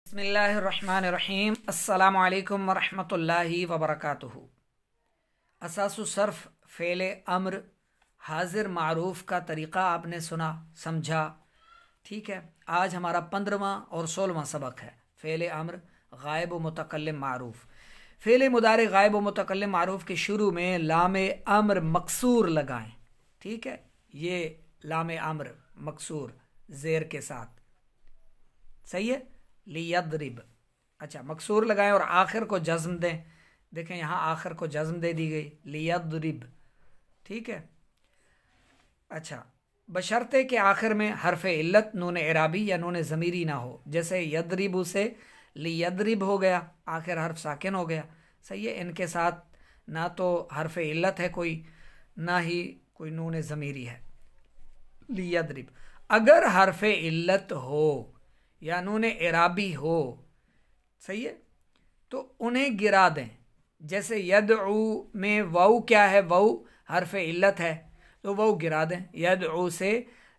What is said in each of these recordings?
बिस्मिल्लाहिर्रहमानिर्रहीम। अस्सलामु अलैकुम वरहमतुल्लाहि वबरकातुहू। असासुस सर्फ फ़ेल अम्र हाजिर मारूफ का तरीक़ा आपने सुना, समझा। ठीक है, आज हमारा 15वां और 16वां सबक है। फ़ेल अम्र गायब व मुतकल्लिम मारूफ। फ़ेल मुदारे गायब व मुतकल्लिम मारूफ के शुरू में लाम अम्र मकसूर लगाएं। ठीक है, ये लाम अम्र मकसूर ज़ेर के साथ, सही है। लियद्रिब, अच्छा, मकसूर लगाएं और आखिर को जज्म दें। देखें यहाँ आखिर को जज्म दे दी गई, लियद्रिब। ठीक है, अच्छा, बशर्ते के आखिर में हरफ इल्लत नून एराबी या नून ज़मीरी ना हो। जैसे यद्रिबु से लियद्रिब हो गया, आखिर हर्फ साकिन हो गया, सही है। इनके साथ ना तो हरफ इल्लत है कोई, ना ही कोई नून ज़मीरी है। लियद्रिब, अगर हरफ इल्लत हो या नून एराबी हो, सही है, तो उन्हें गिरा दें। जैसे यदऊ में वाऊ क्या है, वाऊ हरफ इल्लत है, तो वाऊ गिरा दें। यदऊ से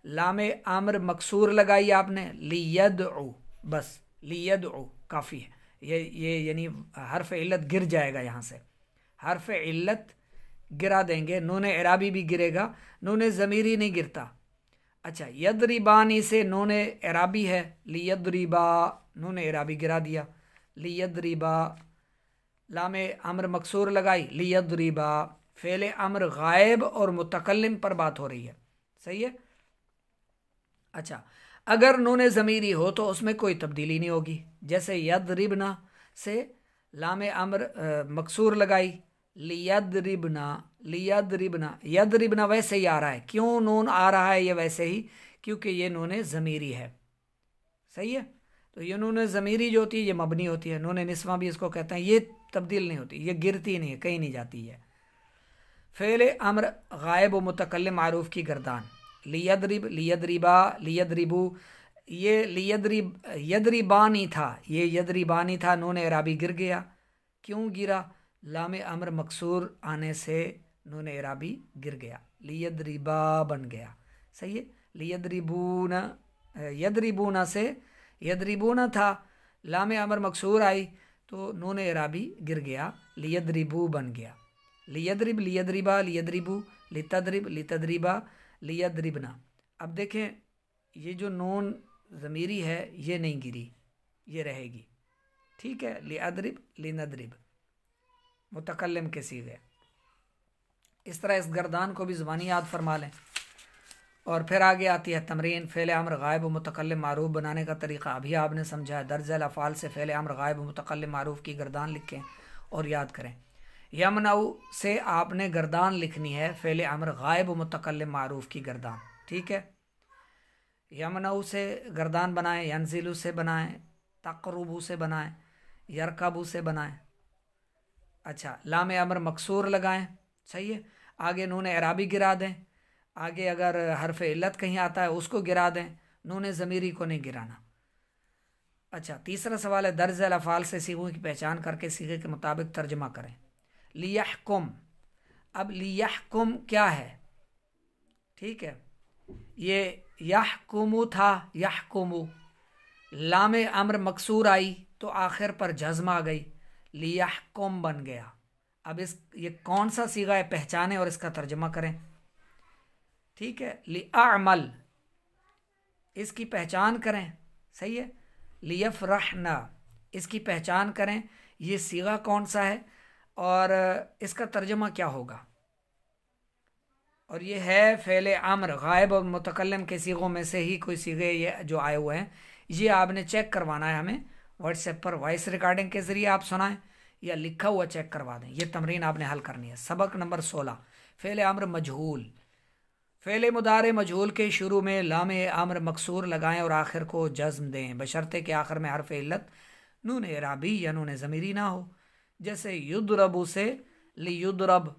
लाम आमर मकसूर लगाई आपने, लियदऊ, बस लियदऊ काफ़ी है। ये यानी हरफ इल्लत गिर जाएगा, यहाँ से हरफ इल्लत गिरा देंगे। नून एराबी भी गिरेगा, नून ज़मीरी नहीं गिरता। अच्छा, यद्रिबानी से नून एराबी है, लियद्रिबा, नून एराबी गिरा दिया। लियद्रिबा, लाम अम्र मकसूर लगाई, लियद्रिबा। फ़ेल अम्र गायब और मुतकल्लिम पर बात हो रही है, सही है। अच्छा, अगर नून ज़मीरी हो तो उसमें कोई तब्दीली नहीं होगी। जैसे यद्रिबना से लाम अम्र मकसूर लगाई, लियद्रिबना, लियद्रिबना। यद्रिबना वैसे ही आ रहा है, क्यों नून आ रहा है ये वैसे ही, क्योंकि ये नून ज़मीरी है, सही है। तो ये नून ज़मीरी जो होती है ये मबनी होती है, नून निस्वा भी इसको कहते हैं। ये तब्दील नहीं होती, ये गिरती नहीं है, कहीं नहीं जाती है। फ़ेल अम्र गायब व मुतकल्लिम मारूफ की गर्दान, लियद्रिब, लियद्रिबा, लियद्रिबू। ये लियद्रिब यद्रिबानी था, ये यद्रिबानी था, नून एराबी गिर गया। क्यों गिरा? लाम अम्र मकसूर आने से नून एराबी गिर गया, लियद्रिबा बन गया, सही है। लियद्रिबूना, यद्रिबूना से यद्रिबूना था, लाम अम्र मकसूर आई तो नून एराबी गिर गया, लियद्रिबू बन गया। लियद्रिब, लियद्रिबा, लियद्रिबू, लितद्रिब, लितद्रिबा, लियद्रिबना। अब देखें ये जो नून ज़मीरी है ये नहीं गिरी, ये रहेगी, ठीक है। लियद्रिब, लिनद्रिब, मुतकल्लिम के सीगे। इस तरह इस गर्दान को भी ज़बानी याद फरमा लें। और फिर आगे आती है तमरीन। फ़ेल अम्र गायब व मुतकल्लिम मारूफ बनाने का तरीक़ा अभी आपने समझा है। दर्जल अफ़ाल से फ़ेल अम्र गायब व मुतकल्लिम मारूफ की गर्दान लिखें और याद करें। यमनऊ से आपने गर्दान लिखनी है, फ़ेल अम्र गायब व मुतकल्लिम मारूफ की गर्दान, ठीक है। यमनऊ से गर्दान बनाएं, यंजिलू से बनाएं, तक़रुबू से बनाएं, यरकबू से बनाएं। अच्छा, लाम अम्र मकसूर लगाएं, सही है। आगे नून एराबी गिरा दें। आगे अगर हरफ इल्लत कहीं आता है उसको गिरा दें, नून ज़मीरी को नहीं गिराना। अच्छा, तीसरा सवाल है दर्जल अफ़ाल से सीगों की पहचान करके सीगे के मुताबिक तर्जमा करें। लियहकुम, अब लियहकुम क्या है, ठीक है। ये यहकुमु था, यहकुमु, लाम अम्र मकसूर आई तो आखिर पर जज़्म आ गई, लियहकुम बन गया। अब ये कौन सा सीगा है, पहचानें और इसका तर्जमा करें, ठीक है। लिअमल, इसकी पहचान करें, सही है। लियफ़रहना, इसकी पहचान करें, ये सीगा कौन सा है और इसका तर्जमा क्या होगा। और ये है फ़ेल अम्र गायब और मुतकल्लिम के सीगों में से ही कोई सीगे ये जो आए हुए हैं, ये आपने चेक करवाना है। हमें व्हाट्सएप पर वॉइस रिकॉर्डिंग के ज़रिए आप सुनाएं या लिखा हुआ चेक करवा दें। ये तमरीन आपने हल करनी है। सबक नंबर 16, फ़ेल अम्र मजहूल। फ़ेल मुदारे मजहूल के शुरू में लाम अम्र मकसूर लगाएं और आखिर को जज़्म दें, बशर्ते के आखिर में हरफ इल्लत नून एराबी या नून ज़मीरी ना हो। जैसे युद्रबू से लियुद्रब,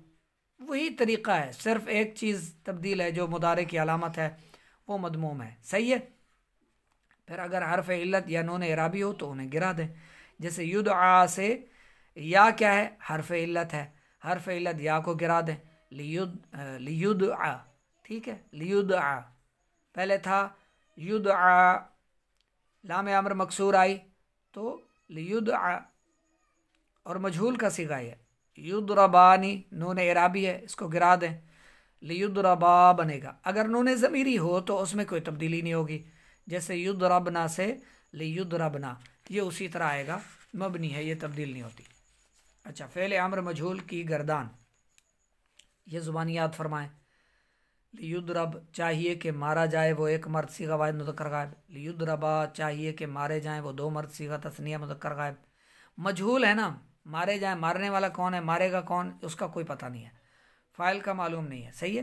वही तरीक़ा है, सिर्फ एक चीज़ तब्दील है, जो मुदारे की अलामत है वो मदमूम है, सही है। फिर अगर हरफ इल्लत या नून एराबी हो तो उन्हें गिरा दें। जैसे युदआ से या क्या है, हरफ इल्लत है, हरफ इल्लत या को गिरा दें, लियुदआ, ठीक है। लियुदआ पहले था युदआ, लाम अम्र मकसूर आई तो लियुदआ, और मजहूल का सीगा है युद्रबानी, नून इराबी है, इसको गिरा दें, लियुद्रबा बनेगा। अगर नून ज़मीरी हो तो उसमें कोई तब्दीली नहीं होगी, जैसे युद्रबना से लियुद्रबना, ये उसी तरह आएगा, मबनी है, ये तब्दील नहीं होती। अच्छा, फ़ेल अम्र मजहूल की गर्दान, ये ज़ुबानी याद फरमाएं। लियुद्रब चाहिए कि मारा जाए, वो एक मर्द सीगा वाहिद मुज़क्कर गायब। लियुद्रबा चाहिए कि मारे जाएं, वो दो मर्द सीगा तस्निया मुज़क्कर गायब। मजहूल है ना, मारे जाएं, मारने वाला कौन है, मारेगा कौन, उसका कोई पता नहीं है, फ़ाइल का मालूम नहीं है, सही है।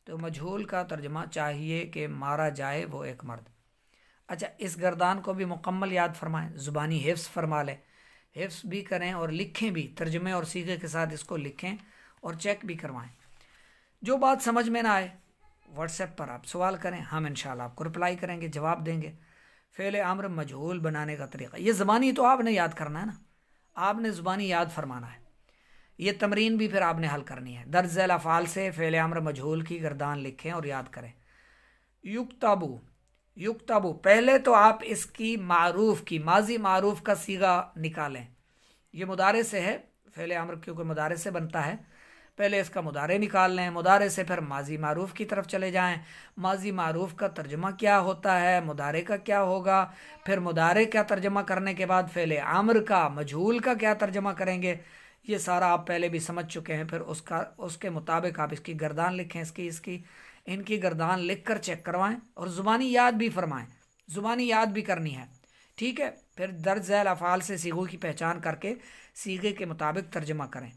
तो मजहूल का तर्जमा चाहिए कि मारा जाए वो एक मर्द। अच्छा, इस गर्दान को भी मुकम्मल याद फरमाएं, ज़ुबानी हिफ्स फरमा लें, हिफ्स भी करें और लिखें भी, तर्जमे और सीगे के साथ इसको लिखें और चेक भी करवाएं। जो बात समझ में ना आए व्हाट्सएप पर आप सवाल करें, हम इंशाल्लाह आपको रिप्लाई करेंगे, जवाब देंगे। फ़ेल अम्र मजहूल बनाने का तरीका, ये ज़बानी तो आपने याद करना है ना, आपने ज़ुबानी याद फरमाना है। ये तमरीन भी फिर आपने हल करनी है। दर्ज झैल अफ़ाल से फ़ेल अम्र मजहूल की गर्दान लिखें और याद करें। युक्तबू, युक्तबू, पहले तो आप इसकी मारूफ की, माजी मारूफ का सीगा निकालें। ये मुदारे से है, फ़ेल अम्र क्योंकि मुदारे से बनता है, पहले इसका मुदारे निकाल लें, मुदारे से फिर माजी मारूफ की तरफ चले जाएं। माजी मारूफ का तर्जमा क्या होता है, मुदारे का क्या होगा, फिर मुदारे का तर्जमा करने के बाद फ़ेल अम्र का, मजहूल का क्या तर्जमा करेंगे, ये सारा आप पहले भी समझ चुके हैं। फिर उसके मुताबिक आप इसकी गर्दान लिखें, इसकी इनकी गर्दान लिख कर चेक करवाएं और ज़ुबानी याद भी फरमाएं, ज़ुबानी याद भी करनी है, ठीक है। फिर दर्ज झैल अफ़ाल से सीगों की पहचान करके सीगे के मुताबिक तर्जमा करें,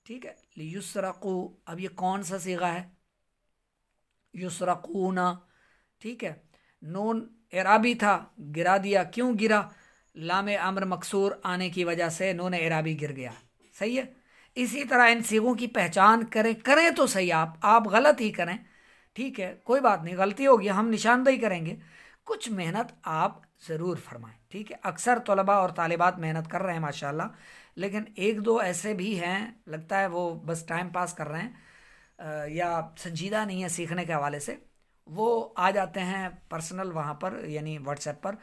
ठीक है। लियुसरक़ू, अब ये कौन सा सीगा है, युसरक़ूना, ठीक है। नून इराबी था, गिरा दिया, क्यों गिरा, लाम अम्र मकसूर आने की वजह से नून इराबी गिर गया, सही है। इसी तरह इन सीगों की पहचान करें तो सही, आप गलत ही करें, ठीक है, कोई बात नहीं, गलती होगी, हम निशानदेही करेंगे, कुछ मेहनत आप ज़रूर फरमाएं, ठीक है। अक्सर तलबा और तालिबात मेहनत कर रहे हैं माशाल्लाह, लेकिन एक दो ऐसे भी हैं, लगता है वो बस टाइम पास कर रहे हैं या संजीदा नहीं है सीखने के हवाले से, वो आ जाते हैं पर्सनल वहाँ पर, यानी व्हाट्सएप पर,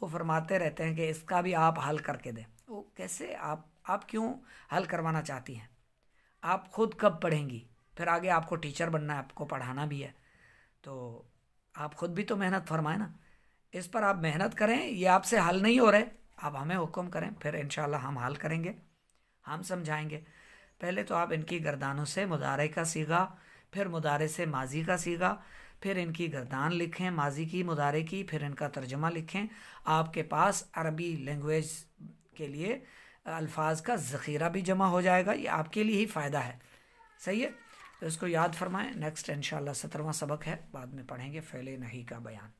वो फरमाते रहते हैं कि इसका भी आप हल करके दें। वो कैसे, आप क्यों हल करवाना चाहती हैं, आप खुद कब पढ़ेंगी, फिर आगे आपको टीचर बनना है, आपको पढ़ाना भी है, तो आप खुद भी तो मेहनत फरमाएं ना, इस पर आप मेहनत करें। ये आपसे हल नहीं हो रहे, आप हमें हुक्म करें, फिर इंशाल्लाह हम हल करेंगे, हम समझाएंगे। पहले तो आप इनकी गर्दानों से मुदारे का सीगा, फिर मुदारे से माजी का सीगा, फिर इनकी गर्दान लिखें माजी की, मुदारे की, फिर इनका तर्जमा लिखें। आपके पास अरबी लैंग्वेज के लिए अल्फाज का ज़ख़ीरा भी जमा हो जाएगा, ये आपके लिए ही फ़ायदा है, सही है। तो इसको याद फरमाएं। नेक्स्ट इंशाल्लाह 17वां सबक है, बाद में पढ़ेंगे फ़ेल नही का बयान।